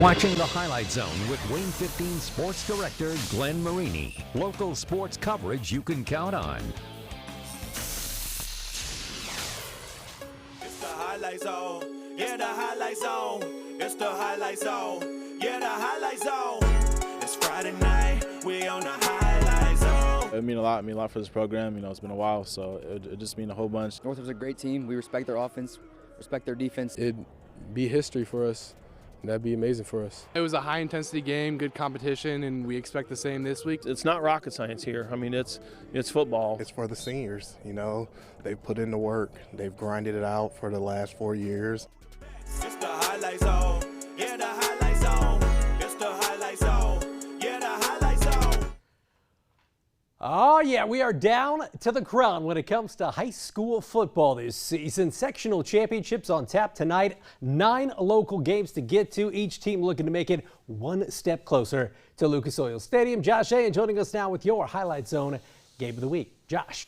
Watching the Highlight Zone with WANE 15 Sports Director Glenn Marini. Local sports coverage you can count on. It's the Highlight Zone. Yeah, the Highlight Zone. It's the Highlight Zone. Yeah, the Highlight Zone. It's Friday night. We on the Highlight Zone. It mean a lot. It mean a lot for this program. You know, it's been a while, so it just mean a whole bunch. Northrup's a great team. We respect their offense, respect their defense. It'd be history for us. That'd be amazing for us. It was a high-intensity game, good competition, and we expect the same this week. It's not rocket science here. I mean, it's football. It's for the seniors, you know. They've put in the work. They've grinded it out for the last 4 years. It's the Highlight Zone. Yeah, the Highlight Zone. It's the Highlight Zone. Yeah, the Highlight Zone. Oh, yeah, we are down to the ground when it comes to high school football this season. Sectional championships on tap tonight. 9 local games to get to. Each team looking to make it one step closer to Lucas Oil Stadium. Josh A. joining us now with your Highlight Zone Game of the Week. Josh.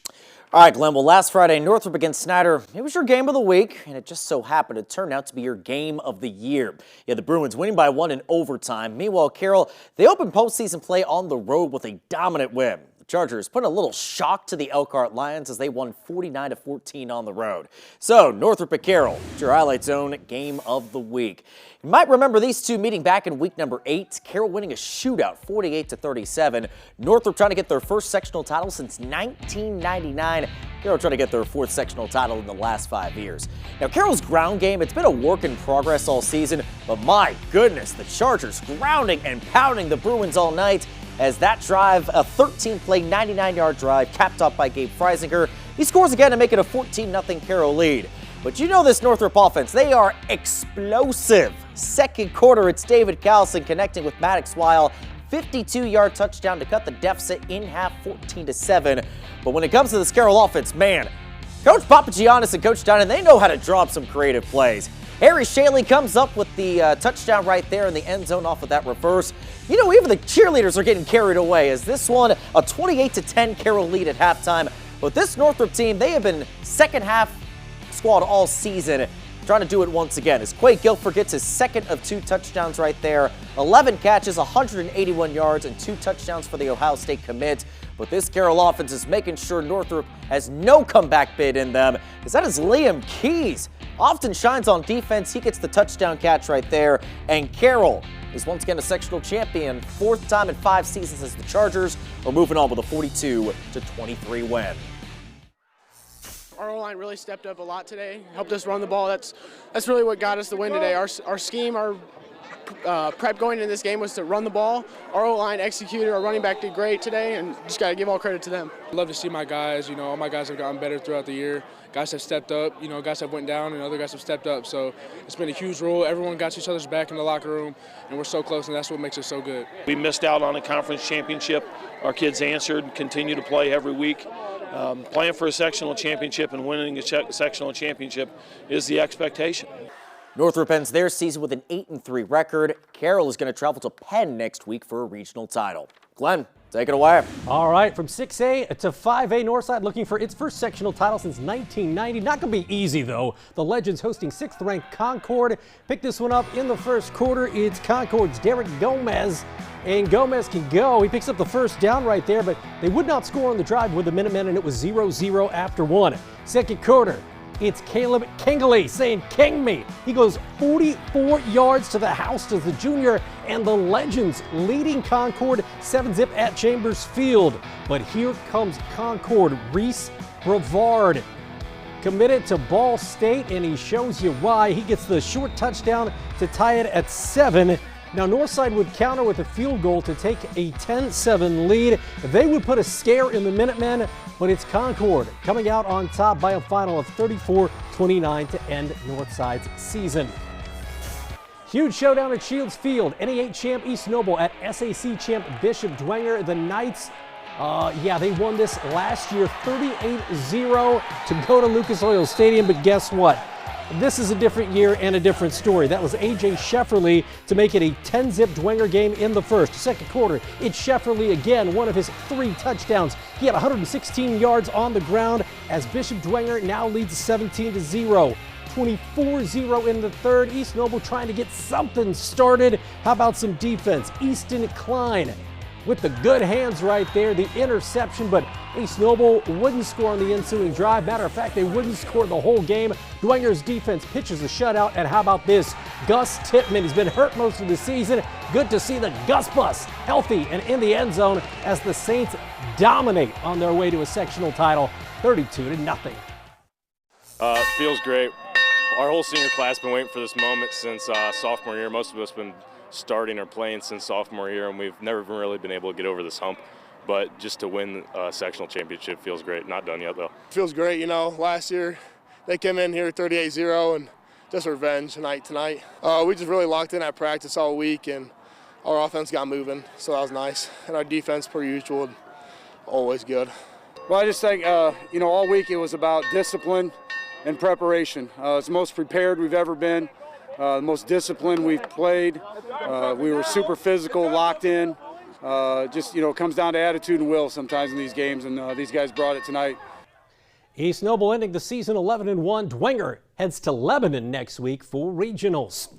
All right, Glenn. Well, last Friday, Northrup against Snyder, it was your game of the week, and it just so happened to turn out to be your game of the year. Yeah, the Bruins winning by 1 in overtime. Meanwhile, Carroll, they opened postseason play on the road with a dominant win. The Chargers put a little shock to the Elkhart Lions as they won 49-14 on the road. So, Northrup at Carroll, your Highlight Zone game of the week. You might remember these two meeting back in week number 8. Carroll winning a shootout, 48-37. Northrup trying to get their first sectional title since 1999. Carroll trying to get their 4th sectional title in the last 5 years. Now, Carroll's ground game, it's been a work in progress all season, but my goodness, the Chargers grounding and pounding the Bruins all night. As that drive, a 13-play, 99-yard drive, capped off by Gabe Freisinger. He scores again to make it a 14-0 Carroll lead. But you know this Northrup offense, they are explosive. Second quarter, it's David Callison connecting with Maddox Weil. 52-yard touchdown to cut the deficit in half, 14-7. But when it comes to this Carroll offense, man, Coach Papagiannis and Coach Dinan, they know how to draw up some creative plays. Harry Shaley comes up with the touchdown right there in the end zone off of that reverse. You know, even the cheerleaders are getting carried away as this one, a 28-10 Carroll lead at halftime. But this Northrup team, they have been second half squad all season, trying to do it once again as Quay Guilford gets his second of 2 touchdowns right there. 11 catches, 181 yards, and 2 touchdowns for the Ohio State commit. But this Carroll offense is making sure Northrup has no comeback bid in them, as that is Liam Keys. Often shines on defense. He gets the touchdown catch right there. And Carroll is once again a sectional champion, 4th time in 5 seasons as the Chargers are moving on with a 42-23 win. Our O-line really stepped up a lot today, helped us run the ball. That's really what got us the win today. Our scheme, our prep going into this game was to run the ball. Our O-line executed. Our running back did great today, and just got to give all credit to them. I love to see my guys. You know, all my guys have gotten better throughout the year. Guys have stepped up. You know, guys have went down, and other guys have stepped up. So it's been a huge role. Everyone got each other's back in the locker room, and we're so close, and that's what makes us so good. We missed out on a conference championship. Our kids answered, continue to play every week. Playing for a sectional championship and winning a sectional championship is the expectation. Northrup ends their season with an 8-3 record. Carroll is going to travel to Penn next week for a regional title. Glenn, take it away. All right, from 6A to 5A, Northside looking for its first sectional title since 1990. Not going to be easy, though. The Legends hosting 6th-ranked Concord. Pick this one up in the first quarter. It's Concord's Derek Gomez, and Gomez can go. He picks up the first down right there, but they would not score on the drive with the Minutemen, and it was 0-0 after 1. Second quarter, it's Caleb Kingley saying, "King me." He goes 44 yards to the house as the junior, and the Legends leading Concord 7-zip at Chambers Field. But here comes Concord. Reese Brevard committed to Ball State, and he shows you why. He gets the short touchdown to tie it at 7. Now, Northside would counter with a field goal to take a 10-7 lead. They would put a scare in the Minutemen, but it's Concord coming out on top by a final of 34-29 to end Northside's season. Huge showdown at Shields Field. NE8 champ East Noble at SAC champ Bishop Dwenger. The Knights, they won this last year 38-0 to go to Lucas Oil Stadium, but guess what? This is a different year and a different story. That was A.J. Shefferly to make it a 10-zip Dwenger game in the first. Second quarter, it's Shefferly again, one of his 3 touchdowns. He had 116 yards on the ground as Bishop Dwenger now leads 17-0. 24-0 in the third. East Noble trying to get something started. How about some defense? Easton Klein with the good hands right there, the interception, but East Noble wouldn't score on the ensuing drive. Matter of fact, they wouldn't score the whole game. Dwenger's defense pitches a shutout, and how about this? Gus Tippmann, he's been hurt most of the season. Good to see the Gus Bus healthy and in the end zone as the Saints dominate on their way to a sectional title, 32-0. Feels great. Our whole senior class been waiting for this moment since sophomore year. Most of us been starting or playing since sophomore year, and we've never really been able to get over this hump. But just to win a sectional championship feels great. Not done yet, though. Feels great, you know. Last year they came in here 38-0 and just revenge tonight. We just really locked in at practice all week, and our offense got moving, so that was nice. And our defense, per usual, always good. Well, I just think, all week it was about discipline and preparation. It's the most prepared we've ever been, the most disciplined we've played. We were super physical, locked in. It comes down to attitude and will sometimes in these games, and these guys brought it tonight. East Noble ending the season 11-1. Dwenger heads to Lebanon next week for regionals.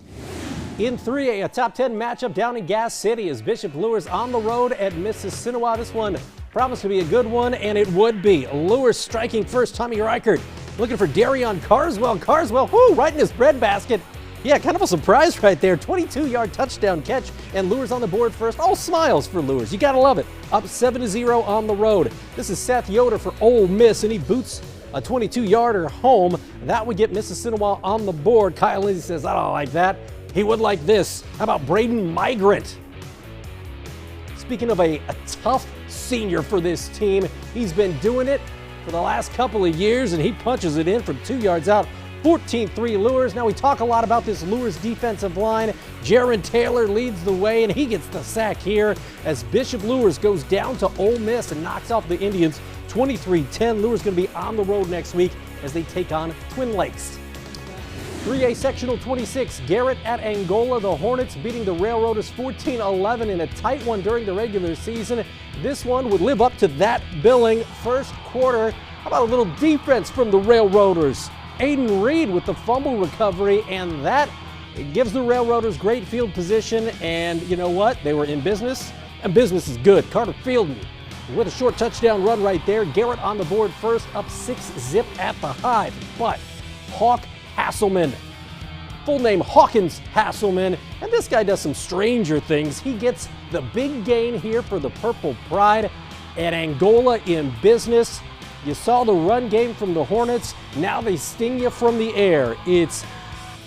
In 3A, a top 10 matchup down in Gas City as Bishop Luers on the road at Mississinewa. This one promised to be a good one, and it would be. Luers striking first. Tommy Reichert looking for Darion Carswell. Carswell, right in his breadbasket. Yeah, kind of a surprise right there. 22-yard touchdown catch, and Luers on the board first. All smiles for Luers. You gotta love it. Up 7-0 on the road. This is Seth Yoder for Ole Miss, and he boots a 22-yarder home. That would get Mississinewa on the board. Kyle Lindsay says, I don't like that. He would like this. How about Braden Migrant? Speaking of a tough senior for this team, he's been doing it for the last couple of years, and he punches it in from 2 yards out. 14-3 Luers. Now we talk a lot about this Luers defensive line. Jaron Taylor leads the way, and he gets the sack here as Bishop Luers goes down to Ole Miss and knocks off the Indians 23-10. Luers going to be on the road next week as they take on Twin Lakes. 3A Sectional 26, Garrett at Angola. The Hornets beating the Railroaders 14-11 in a tight one during the regular season. This one would live up to that billing. First quarter, how about a little defense from the Railroaders? Aiden Reed with the fumble recovery, and that gives the Railroaders great field position. And you know what? They were in business, and business is good. Carter Fielden with a short touchdown run right there. Garrett on the board first, up 6-0 at the Hive. But Hawk Hasselman, full name Hawkins Hasselman, and this guy does some stranger things. He gets the big gain here for the Purple Pride at Angola in business. You saw the run game from the Hornets. Now they sting you from the air. It's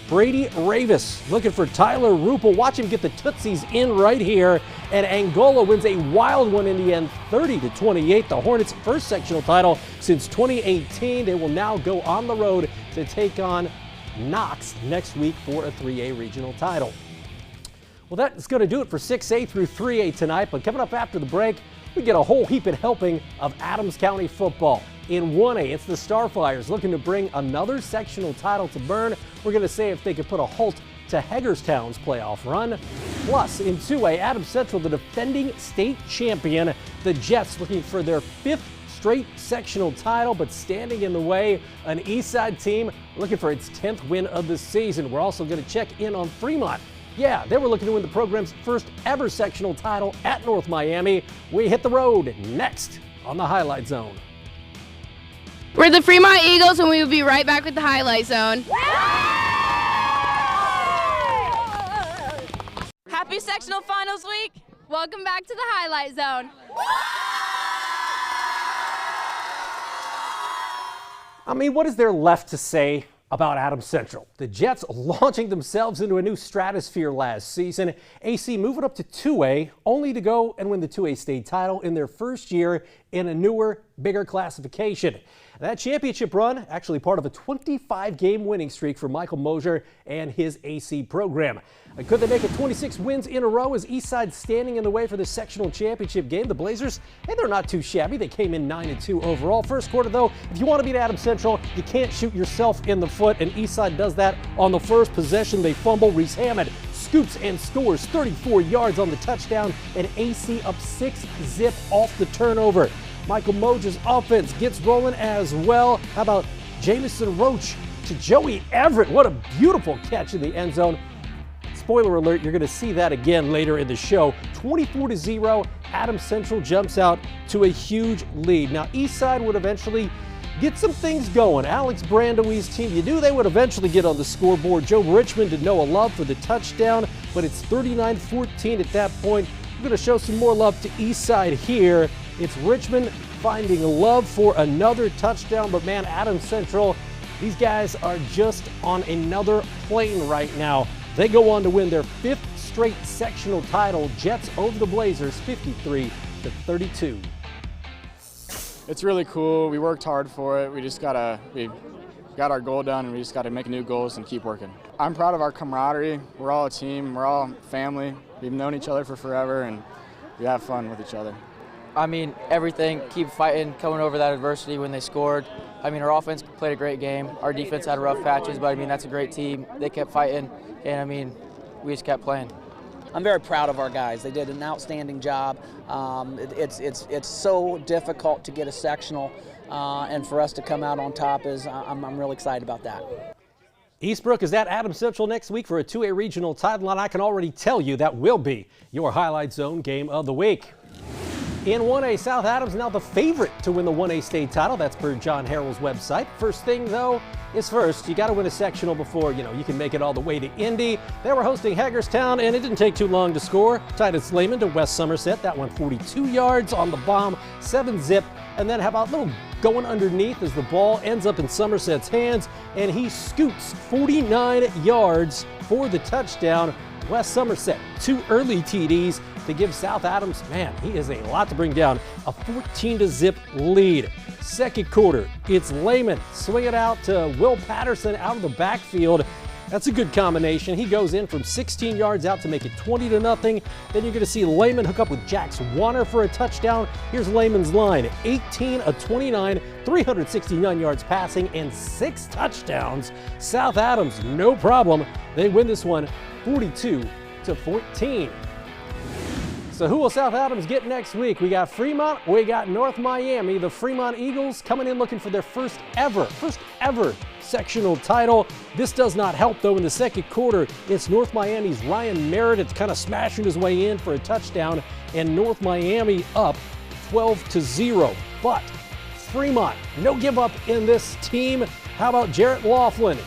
Brady Ravis looking for Tyler Rupel. Watch him get the Tootsies in right here. And Angola wins a wild one in the end, 30-28. The Hornets' first sectional title since 2018. They will now go on the road to take on Knox next week for a 3A regional title. Well, that's going to do it for 6A through 3A tonight. But coming up after the break, we get a whole heaping helping of Adams County football. In 1A, it's the Starfires looking to bring another sectional title to Bern. We're going to see if they could put a halt to Hagerstown's playoff run. Plus, in 2A, Adams Central, the defending state champion, the Jets looking for their 5th straight sectional title, but standing in the way, an Eastside team looking for its 10th win of the season. We're also going to check in on Fremont. Yeah, they were looking to win the program's first ever sectional title at North Miami. We hit the road next on the Highlight Zone. We're the Fremont Eagles, and we will be right back with the Highlight Zone. Happy sectional finals week. Welcome back to the Highlight Zone. I mean, what is there left to say about Adams Central? The Jets launching themselves into a new stratosphere last season. AC moving up to 2A, only to go and win the 2A state title in their first year in a newer, bigger classification. That championship run, actually part of a 25-game winning streak for Michael Mosier and his AC program. Could they make it 26 wins in a row as Eastside standing in the way for the sectional championship game? The Blazers, hey, they're not too shabby. They came in 9-2 overall. First quarter, though, if you want to beat Adams Central, you can't shoot yourself in the foot, and Eastside does that on the first possession. They fumble. Reese Hammond scoops and scores 34 yards on the touchdown, and AC up 6-0 off the turnover. Michael Mosier's offense gets rolling as well. How about Jamison Roach to Joey Everett. What a beautiful catch in the end zone. Spoiler alert, you're going to see that again later in the show. 24-0, Adams Central jumps out to a huge lead. Now, Eastside would eventually get some things going. Alex Brandowi's team, you knew they would eventually get on the scoreboard. Joe Richmond did Noah Love for the touchdown, but it's 39-14 at that point. We're going to show some more love to Eastside here. It's Richmond finding Love for another touchdown, but man, Adams Central, these guys are just on another plane right now. They go on to win their 5th straight sectional title. Jets over the Blazers, 53-32. It's really cool. We worked hard for it. We got our goal done, and we just got to make new goals and keep working. I'm proud of our camaraderie. We're all a team. We're all family. We've known each other for forever, and we have fun with each other. I mean, everything, keep fighting, coming over that adversity when they scored. I mean, our offense played a great game. Our defense had rough patches, but I mean, that's a great team. They kept fighting, and I mean, we just kept playing. I'm very proud of our guys. They did an outstanding job. It's so difficult to get a sectional, and for us to come out on top I'm really excited about that. Eastbrook is at Adams Central next week for a 2A regional title, and I can already tell you that will be your Highlight Zone game of the week. In 1A, South Adams now the favorite to win the 1A state title. That's per John Harrell's website. First thing, though, is first. You got to win a sectional before, you can make it all the way to Indy. They were hosting Hagerstown, and it didn't take too long to score. Titus Lehman to West Somerset. That went 42 yards on the bomb, 7-zip. And then how about a little going underneath as the ball ends up in Somerset's hands, and he scoots 49 yards for the touchdown. West Somerset, 2 early TDs to give South Adams, man, he is a lot to bring down, a 14-zip lead. Second quarter, it's Lehman swing it out to Will Patterson out of the backfield. That's a good combination. He goes in from 16 yards out to make it 20-0. Then you're going to see Lehman hook up with Jax Warner for a touchdown. Here's Lehman's line, 18 of 29, 369 yards passing, and 6 touchdowns. South Adams, no problem. They win this one 42-14. So who will South Adams get next week? We got Fremont, we got North Miami. The Fremont Eagles coming in looking for their first ever sectional title. This does not help though in the second quarter. It's North Miami's Ryan Merritt. It's kind of smashing his way in for a touchdown, and North Miami up 12-0. But Fremont, no give up in this team. How about Jarrett Laughlin?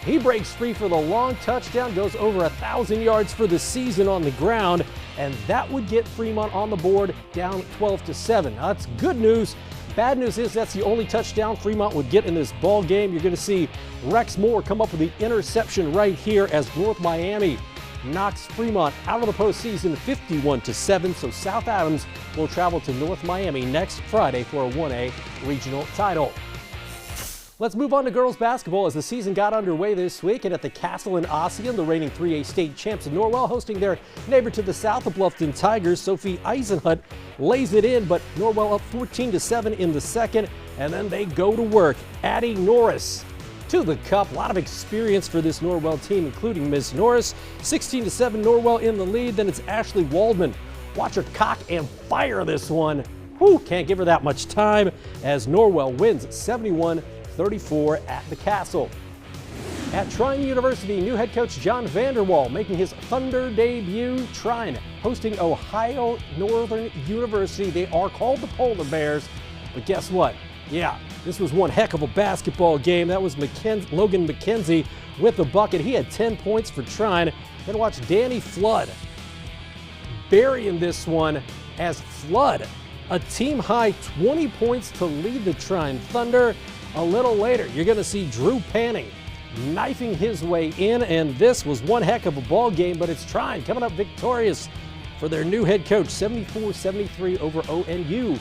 He breaks free for the long touchdown, goes over 1,000 yards for the season on the ground, and that would get Fremont on the board down 12-7. Now, that's good news. Bad news is that's the only touchdown Fremont would get in this ball game. You're going to see Rex Moore come up with the interception right here as North Miami knocks Fremont out of the postseason 51-7. So South Adams will travel to North Miami next Friday for a 1A regional title. Let's move on to girls basketball as the season got underway this week, and at the Castle in Ossian, the reigning 3A state champs of Norwell hosting their neighbor to the south, the Bluffton Tigers. Sophie Eisenhut lays it in, but Norwell up 14-7 in the second, and then they go to work. Addie Norris to the cup. A lot of experience for this Norwell team, including Miss Norris. 16-7 Norwell in the lead. Then it's Ashley Waldman. Watch her cock and fire this one. Whew, can't give her that much time as Norwell wins 71-34 at the Castle. At Trine University, new head coach John Vanderwall making his Thunder debut. Trine hosting Ohio Northern University. They are called the Polar Bears, but guess what? Yeah, this was one heck of a basketball game. That was Logan McKenzie with the bucket. He had 10 points for Trine. Then watch Danny Flood burying this one as Flood, a team-high 20 points to lead the Trine Thunder. A little later, you're going to see Drew Panning knifing his way in, and this was one heck of a ball game, but it's Trine coming up victorious for their new head coach, 74-73 over ONU.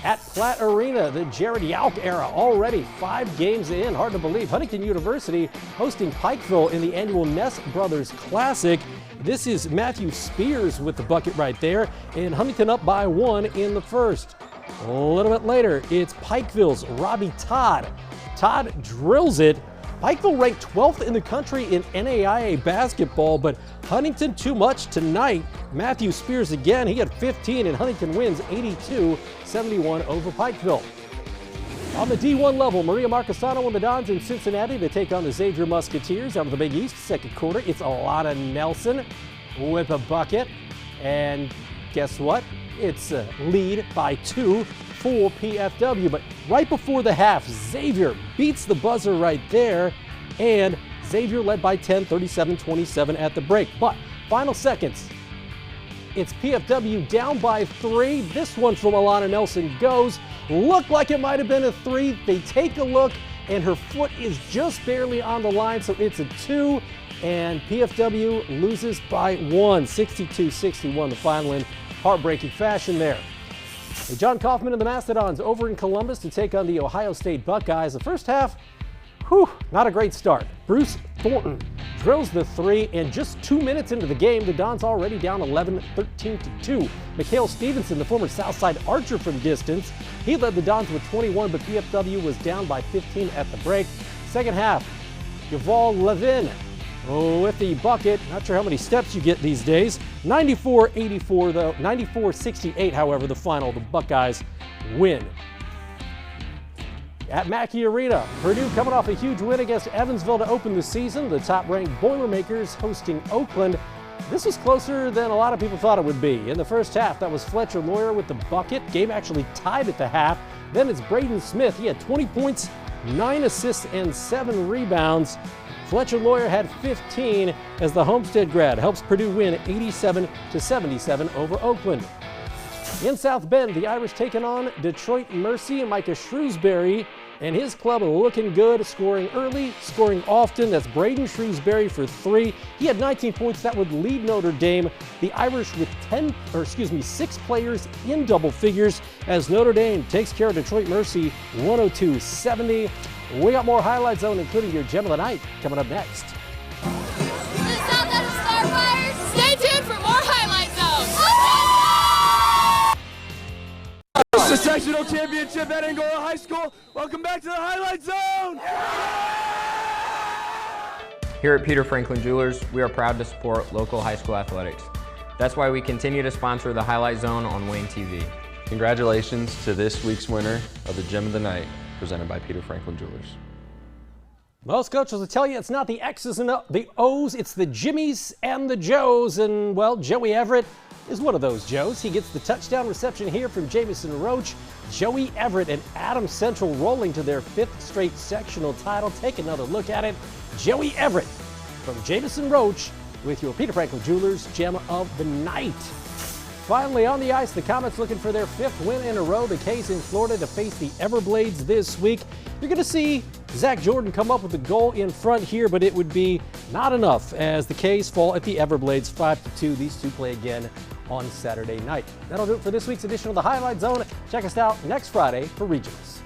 At Platt Arena, the Jared Yauk era already 5 games in. Hard to believe. Huntington University hosting Pikeville in the annual Ness Brothers Classic. This is Matthew Spears with the bucket right there, and Huntington up by 1 in the first. A little bit later, it's Pikeville's Robbie Todd. Todd drills it. Pikeville ranked 12th in the country in NAIA basketball, but Huntington too much tonight. Matthew Spears again, he had 15, and Huntington wins 82-71 over Pikeville. On the D1 level, Maria Marquesano and the Dons in Cincinnati to take on the Xavier Musketeers out of the Big East. Second quarter, it's Alana Nelson with a bucket. And guess what? It's a lead by 2 for PFW. But right before the half, Xavier beats the buzzer right there. And Xavier led by 10, 37-27 at the break. But final seconds, it's PFW down by 3. This one from Alana Nelson goes. Looked like it might have been a 3. They take a look, and her foot is just barely on the line, so it's a 2. And PFW loses by 1, 62-61, the final in heartbreaking fashion there. John Kaufman and the Mastodons over in Columbus to take on the Ohio State Buckeyes. The first half, not a great start. Bruce Thornton drills the 3, and just 2 minutes into the game, the Dons already down 11, 13-2. Mikhail Stevenson, the former Southside Archer from distance, he led the Dons with 21, but PFW was down by 15 at the break. Second half, Yuval Levin with the bucket. Not sure how many steps you get these days. 94-84 though, 94-68 however, the final, the Buckeyes win. At Mackey Arena, Purdue coming off a huge win against Evansville to open the season. The top-ranked Boilermakers hosting Oakland. This was closer than a lot of people thought it would be. In the first half, that was Fletcher Lawyer with the bucket. Game actually tied at the half. Then it's Braden Smith. He had 20 points, 9 assists, and 7 rebounds. Fletcher Lawyer had 15 as the Homestead grad helps Purdue win 87-77 over Oakland. In South Bend, the Irish taking on Detroit Mercy, and Micah Shrewsbury and his club looking good, scoring early, scoring often. That's Braden Shrewsbury for 3. He had 19 points. That would lead Notre Dame. The Irish with 6 players in double figures as Notre Dame takes care of Detroit Mercy 102-70. We got more Highlight Zone, including your Gem of the Night, coming up next. Stay tuned for more Highlight Zone. It's the Sectional Championship at Angola High School. Welcome back to the Highlight Zone. Here at Peter Franklin Jewelers, we are proud to support local high school athletics. That's why we continue to sponsor the Highlight Zone on WANE TV. Congratulations to this week's winner of the Gem of the Night, presented by Peter Franklin Jewelers. Most coaches will tell you it's not the X's and the O's, it's the Jimmies and the Joes. And, well, Joey Everett is one of those Joes. He gets the touchdown reception here from Jamison Roach. Joey Everett and Adams Central rolling to their 5th straight sectional title. Take another look at it. Joey Everett from Jamison Roach with your Peter Franklin Jewelers Gem of the Night. Finally on the ice, the Comets looking for their 5th win in a row. The K's in Florida to face the Everblades this week. You're going to see Zach Jordan come up with a goal in front here, but it would be not enough as the K's fall at the Everblades 5-2. These two play again on Saturday night. That'll do it for this week's edition of the Highlight Zone. Check us out next Friday for Regionals.